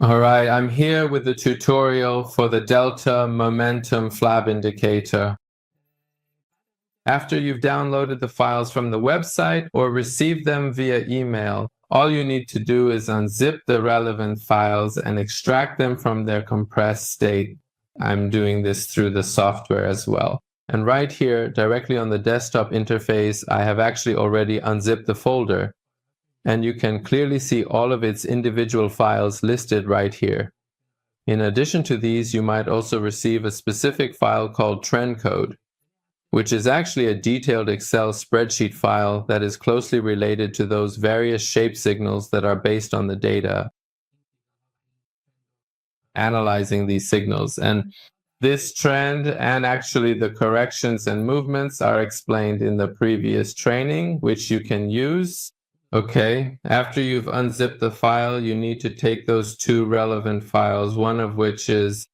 All right, I'm here with the tutorial for the Delta Momentum Flab indicator. After you've downloaded the files from the website or received them via email, all you need to do is unzip the relevant files and extract them from their compressed state. I'm doing this through the software as well. And right here, directly on the desktop interface, I have actually already unzipped the folder. And you can clearly see all of its individual files listed right here. In addition to these, you might also receive a specific file called trend code, which is actually a detailed Excel spreadsheet file that is closely related to those various shape signals that are based on the data, analyzing these signals. And this trend and actually the corrections and movements are explained in the previous training, which you can use. Okay, after you've unzipped the file, you need to take those two relevant files, one of which is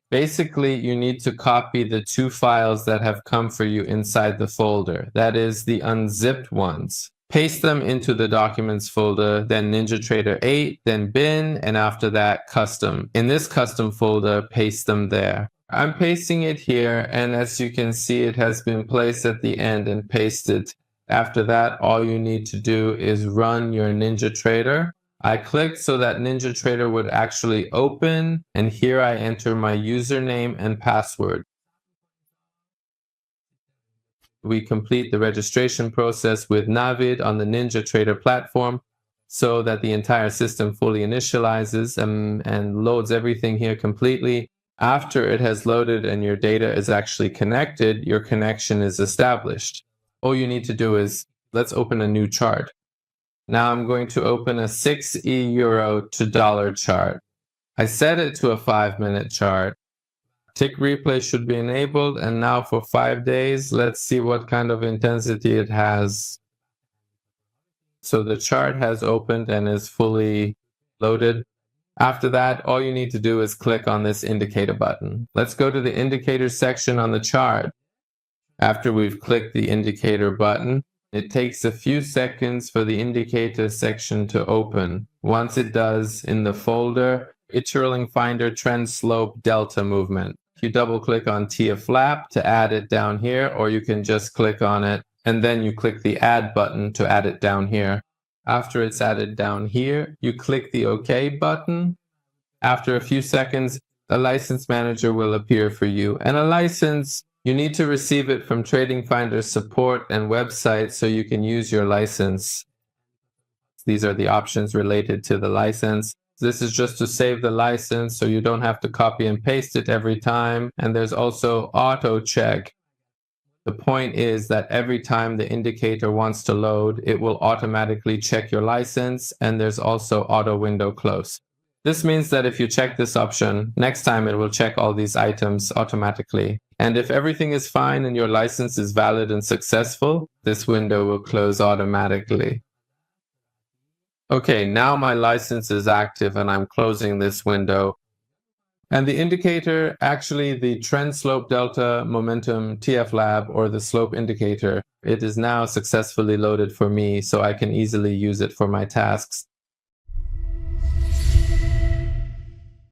basically you need to copy the two files that have come for you inside the folder. That is the unzipped ones. Paste them into the documents folder, then NinjaTrader 8, then bin, and after that custom. In this custom folder, paste them there. I'm pasting it here, and as you can see, it has been placed at the end and pasted. After that, all you need to do is run your NinjaTrader. I clicked so that NinjaTrader would actually open, and here I enter my username and password. We complete the registration process with Navid on the NinjaTrader platform so that the entire system fully initializes and loads everything here completely. After it has loaded and your data is actually connected, your connection is established. All you need to do is, let's open a new chart. Now I'm going to open a 6 euro to dollar chart. I set it to a 5-minute chart. Tick replay should be enabled, and now for 5 days, let's see what kind of intensity it has. So the chart has opened and is fully loaded. After that, all you need to do is click on this indicator button. Let's go to the indicator section on the chart. After we've clicked the indicator button, it takes a few seconds for the indicator section to open. Once it does, in the folder, TradingFinder trend slope delta movement. You double click on TFlab to add it down here, or you can just click on it and then you click the add button to add it down here. After it's added down here, you click the OK button. After a few seconds, a license manager will appear for you, and a license, you need to receive it from TradingFinder support and website so you can use your license. These are the options related to the license. This is just to save the license so you don't have to copy and paste it every time. And there's also auto check. The point is that every time the indicator wants to load, it will automatically check your license, and there's also auto window close. This means that if you check this option, next time it will check all these items automatically. And if everything is fine and your license is valid and successful, this window will close automatically. Okay, now my license is active and I'm closing this window. And the indicator, actually the trend slope delta momentum TFlab, or the slope indicator, it is now successfully loaded for me so I can easily use it for my tasks.